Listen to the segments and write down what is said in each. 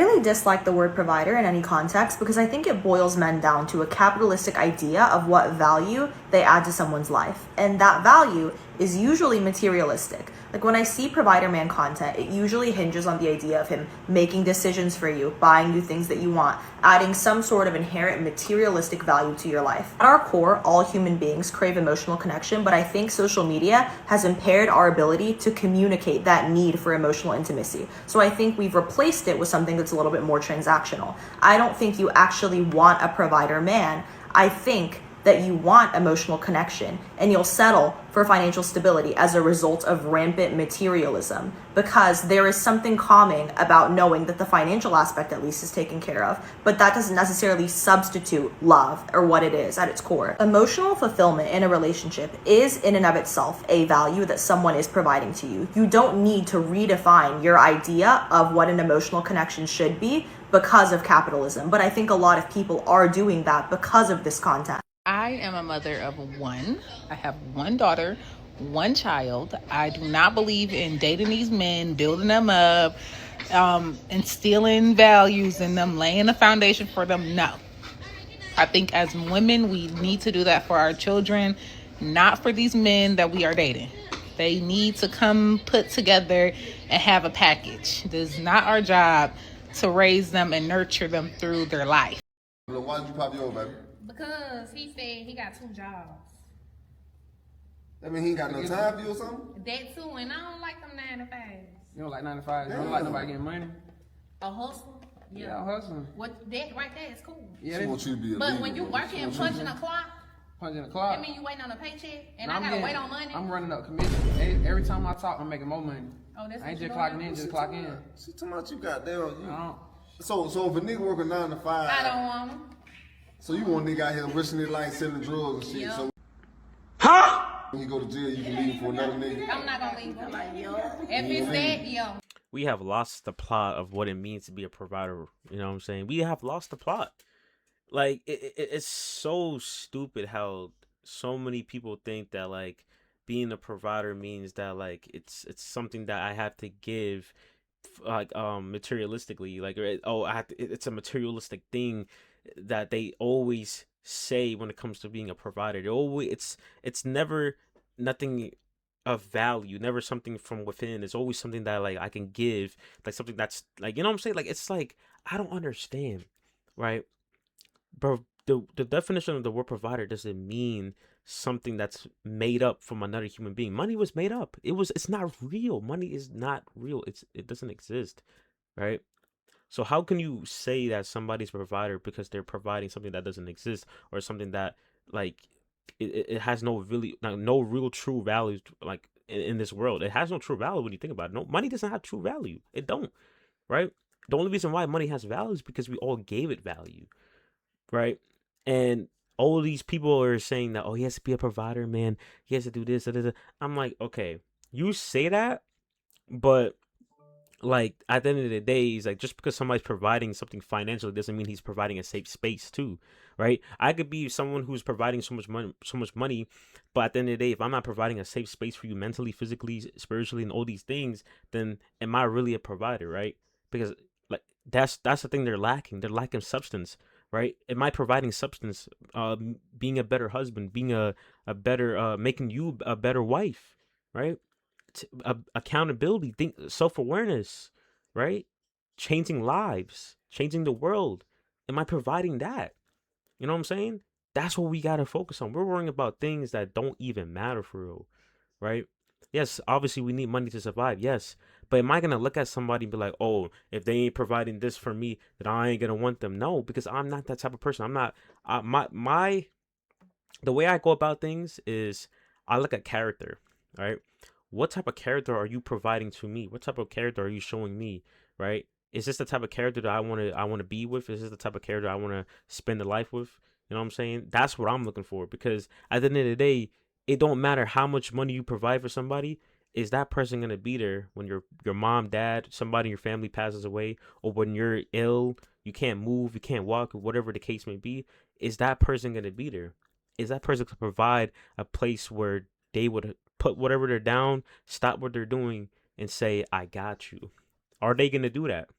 really dislike the word provider in any context because I think it boils men down to a capitalistic idea of what value they add to someone's life. And that value is usually materialistic. Like when I see provider man content, it usually hinges on the idea of him making decisions for you, buying you things that you want, adding some sort of inherent materialistic value to your life. At our core, all human beings crave emotional connection, but I think social media has impaired our ability to communicate that need for emotional intimacy. So I think we've replaced it with something that's a little bit more transactional. I don't think you actually want a provider man. I think that you want emotional connection and you'll settle for financial stability as a result of rampant materialism, because there is something calming about knowing that the financial aspect at least is taken care of, but that doesn't necessarily substitute love or what it is at its core. Emotional fulfillment in a relationship is in and of itself a value that someone is providing to you. You don't need to redefine your idea of what an emotional connection should be because of capitalism, but I think a lot of people are doing that because of this content. I am a mother of one. I have one daughter, one child. I do not believe in dating these men, building them up, instilling values in them, laying a foundation for them. No. I think as women, we need to do that for our children, not for these men that we are dating. They need to come put together and have a package. It is not our job to raise them and nurture them through their life. Why did you pop your baby? Because he said he got 2 jobs. That mean he ain't got no time for you or something? That too, and I don't like them 9 to 5s. You don't like 9 to 5? You don't like nobody getting money? A hustle? Yeah, hustling. What that right there is cool. Yeah, She want you to be a But leader, when you bro. working and punching a clock, punching the clock. that mean you waiting on a paycheck, and No, I gotta wait on money. I'm running up commission. Every time I talk, I'm making more money. Oh, that's I ain't what just you clocking doing? in, just clock in. She talking about you goddamn. You. I don't. So if a nigga working 9 to 5, I don't want them. so you want a nigga out here risking his life selling drugs and shit. Yeah. So when you go to jail, you can leave for another nigga. I'm not gonna leave them. If it's that, yo. We have lost the plot of what it means to be a provider. You know what I'm saying? We have lost the plot. Like it's so stupid how so many people think that like being a provider means that like it's something that I have to give, like materialistically. Like it's a materialistic thing that they always say when it comes to being a provider. They always it's never nothing of value, never something from within. It's always something that like I can give, like something that's like, you know what I'm saying? Like it's like I don't understand, right? Bro, the definition of the word provider doesn't mean something that's made up from another human being. Money was made up. It's not real. Money is not real. It doesn't exist, right? So how can you say that somebody's a provider because they're providing something that doesn't exist, or something that like it has no really no real true value like in this world? It has no true value when you think about it. No, money doesn't have true value. It don't, right? The only reason why money has value is because we all gave it value, right? And all of these people are saying that, oh, he has to be a provider, man. He has to do this. Da, da, da. I'm like, okay, you say that, but like at the end of the day, he's like, just because somebody's providing something financially doesn't mean he's providing a safe space too, right? I could be someone who's providing so much money, but at the end of the day, if I'm not providing a safe space for you mentally, physically, spiritually, and all these things, then am I really a provider, right? Because like that's the thing they're lacking. They're lacking substance, right? Am I providing substance? Being a better husband, being a better, making you a better wife, right? Accountability, self-awareness, right? Changing lives, changing the world. Am I providing that? You know what I'm saying? That's what we gotta focus on. We're worrying about things that don't even matter for real, right? Yes, obviously we need money to survive, yes, but am I gonna look at somebody and be like, oh, if they ain't providing this for me, then I ain't gonna want them? No, because I'm not that type of person. I'm not. My the way I go about things is I look at character, right? What type of character are you providing to me? What type of character are you showing me, right? Is this the type of character that I want to be with? Is this the type of character I want to spend a life with? You know what I'm saying? That's what I'm looking for, because at the end of the day, it don't matter how much money you provide for somebody. Is that person gonna be there when your mom, dad, somebody in your family passes away, or when you're ill, you can't move, you can't walk, whatever the case may be? Is that person gonna be there? Is that person to provide a place where they would put whatever they're down, stop what they're doing, and say, I got you? Are they going to do that?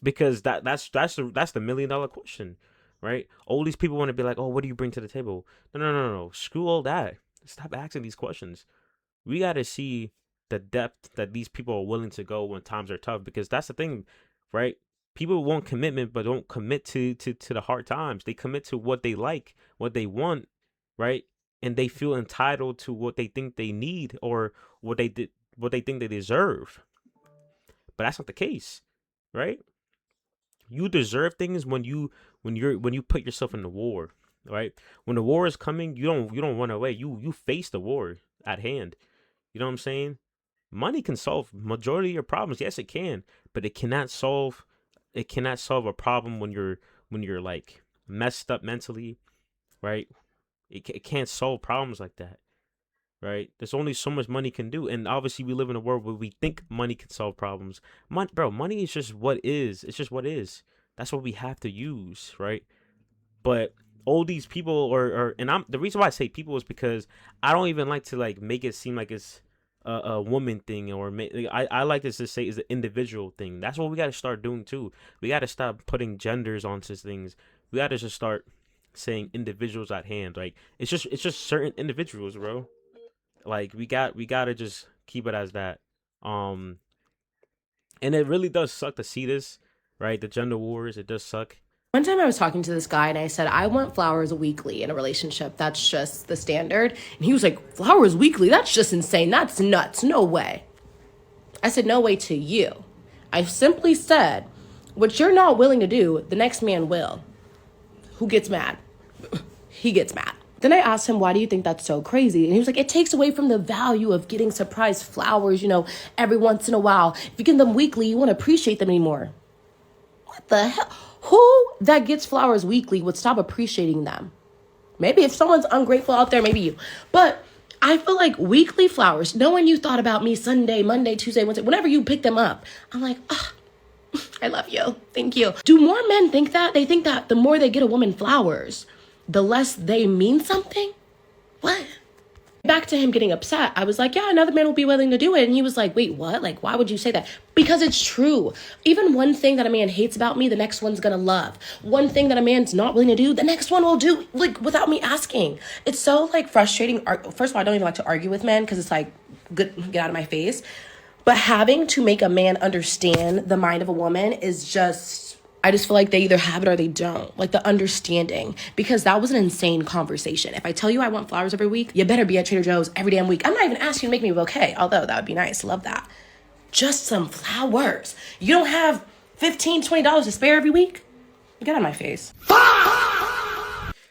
Because that's the $1 million question, right? All these people want to be like, oh, what do you bring to the table? No. Screw all that. Stop asking these questions. We got to see the depth that these people are willing to go when times are tough, because that's the thing, right? People want commitment, but don't commit to the hard times. They commit to what they like, what they want, right? And they feel entitled to what they think they need, or what they think they deserve. But that's not the case, right? You deserve things when you put yourself in the war, right? When the war is coming, you don't run away. You face the war at hand. You know what I'm saying? Money can solve majority of your problems. Yes, it can, but it cannot solve a problem when you're like messed up mentally, right? It can't solve problems like that, right? There's only so much money can do, and obviously we live in a world where we think money can solve problems. Money is just what is. It's just what is. That's what we have to use, right? But all these people and the reason why I say people is because I don't even like to like make it seem like it's a woman thing, or I like to just say it's an individual thing. That's what we got to start doing too. We got to stop putting genders onto things. We got to just start saying individuals at hand. Like it's just certain individuals, bro. Like we gotta just keep it as that. Um, and it really does suck to see this, right? The gender wars, it does suck. One time I was talking to this guy and I said, I want flowers weekly in a relationship. That's just the standard. And he was like, flowers weekly? That's just insane. That's nuts. No way. I said, no way to you. I simply said, what you're not willing to do, the next man will. Who gets mad? He gets mad. Then I asked him, why do you think that's so crazy? And he was like, it takes away from the value of getting surprise flowers, every once in a while. If you get them weekly, you won't appreciate them anymore. What the hell? Who that gets flowers weekly would stop appreciating them? Maybe if someone's ungrateful out there, maybe you. But I feel like weekly flowers, knowing you thought about me Sunday, Monday, Tuesday, Wednesday, whenever you pick them up, I'm like, I love you. Thank you. Do more men think that? They think that the more they get a woman flowers, the less they mean something? What? Back to him getting upset, I was like, yeah, another man will be willing to do it. And he was like, wait, what? Like, why would you say that? Because it's true. Even one thing that a man hates about me, the next one's gonna love. One thing that a man's not willing to do, the next one will do, like, without me asking. It's so, like, frustrating. First of all, I don't even like to argue with men because it's like, good, get out of my face. But having to make a man understand the mind of a woman is just, I just feel like they either have it or they don't. Like the understanding. Because that was an insane conversation. If I tell you I want flowers every week, you better be at Trader Joe's every damn week. I'm not even asking you to make me a bouquet, although that would be nice. Love that. Just some flowers. You don't have $15, $20 to spare every week? Get out of my face.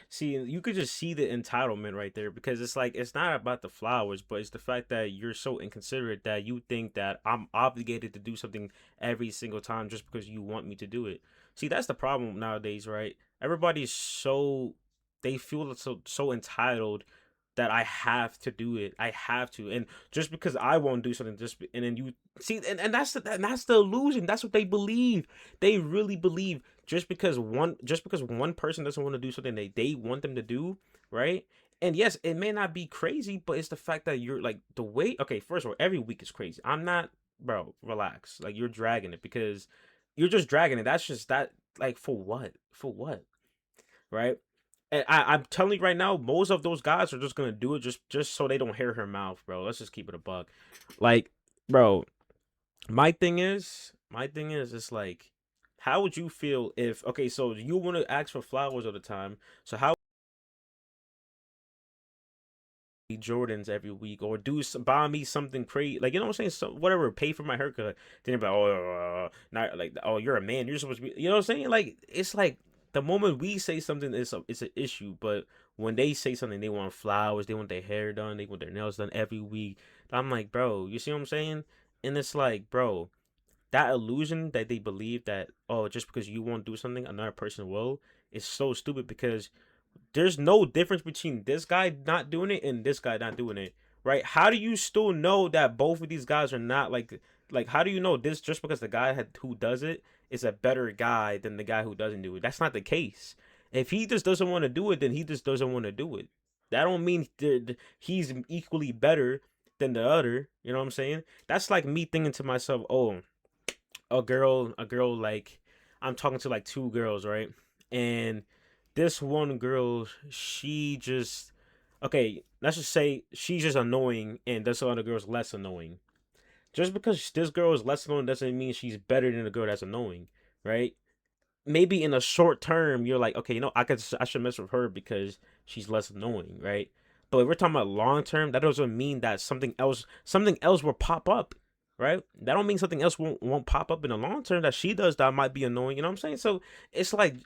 See, you could just see the entitlement right there, because it's like, it's not about the flowers, but it's the fact that you're so inconsiderate that you think that I'm obligated to do something every single time just because you want me to do it. See, that's the problem nowadays, right? Everybody's they feel so entitled that I have to do it. I have to. And just because I won't do something, and then you see, and that's the illusion. That's what they believe. They really believe just because one person doesn't want to do something they want them to do, right? And yes, it may not be crazy, but it's the fact that you're like the way. Okay, first of all, every week is crazy. I'm not, bro. Relax. Like, you're dragging it because you're just dragging it. That's just that. Like, for what? For what? Right? And I'm telling you right now, most of those guys are just gonna do it just so they don't hear her mouth, bro. Let's just keep it a buck. Like, bro, my thing is, it's like, how would you feel if, okay, so you want to ask for flowers all the time, so how Jordans every week, or buy me something crazy, like, you know what I'm saying, so whatever, pay for my haircut, then you're like, oh, not like, oh, you're a man, you're supposed to be, you know what I'm saying? Like, it's like the moment we say something, it's an issue, but when they say something, they want flowers, they want their hair done, they want their nails done every week. I'm like, bro, you see what I'm saying? And it's like, bro, that illusion that they believe that, oh, just because you won't do something, another person will, is so stupid, because there's no difference between this guy not doing it and this guy not doing it, right? How do you still know that both of these guys are not like how do you know this just because the guy who does it is a better guy than the guy who doesn't do it? That's not the case. If he just doesn't want to do it, then he just doesn't want to do it. That don't mean he's equally better than the other. You know what I'm saying? That's like me thinking to myself, oh, a girl like I'm talking to like two girls, right? And this one girl, she just okay, let's just say she's just annoying and this other girl's less annoying. Just because this girl is less annoying doesn't mean she's better than the girl that's annoying, right? Maybe in a short term you're like, okay, I should mess with her because she's less annoying, right? But if we're talking about long term, that doesn't mean that something else will pop up, right? That don't mean something else won't pop up in the long term that she does that might be annoying. You know what I'm saying? So it's like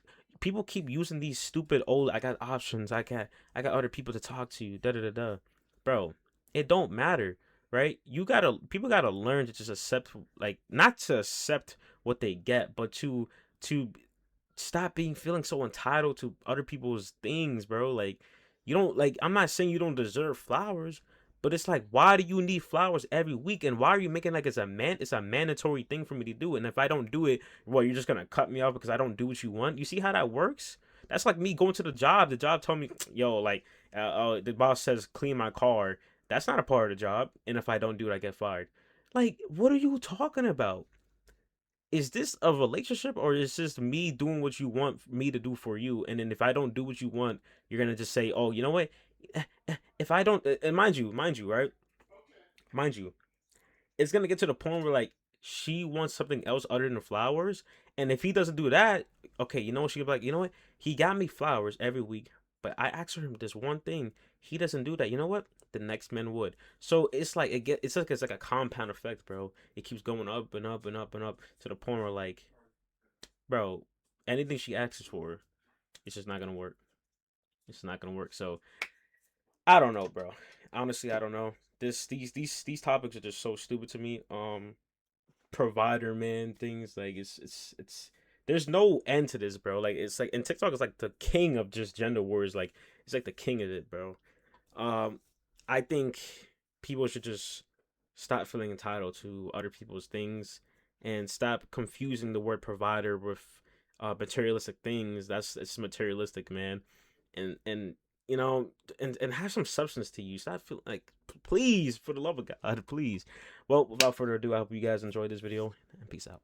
people keep using these stupid old I got options, I got other people to talk to, da da da da. Bro, it don't matter, right? People gotta learn to just accept, like, not to accept what they get, but to stop feeling so entitled to other people's things, bro. Like, you don't, like, I'm not saying you don't deserve flowers, but it's like, why do you need flowers every week? And why are you making like it's a mandatory thing for me to do? And if I don't do it, well, you're just gonna cut me off because I don't do what you want? You see how that works? That's like me going to the job. The job told me, yo, like, the boss says clean my car. That's not a part of the job. And if I don't do it, I get fired. Like, what are you talking about? Is this a relationship, or is this me doing what you want me to do for you? And then if I don't do what you want, you're gonna just say, oh, you know what? If I don't, and mind you, right? Mind you, it's gonna get to the point where like she wants something else other than flowers, and if he doesn't do that, okay, you know what, she'll be like, you know what, he got me flowers every week, but I asked him this one thing, he doesn't do that. You know what, the next man would. So it's like it's like a compound effect, bro. It keeps going up and up and up and up to the point where like, bro, anything she asks for, it's just not gonna work. It's not gonna work. So I don't know, bro. Honestly, I don't know. These topics are just so stupid to me. Provider man things, like, it's there's no end to this, bro. Like, it's like, and TikTok is like the king of just gender wars. Like, it's like the king of it, bro. I think people should just stop feeling entitled to other people's things and stop confusing the word provider with materialistic things. It's materialistic, man. And you know, and have some substance to you. Stop feeling like, please, for the love of God, please. Well, without further ado, I hope you guys enjoyed this video, and peace out.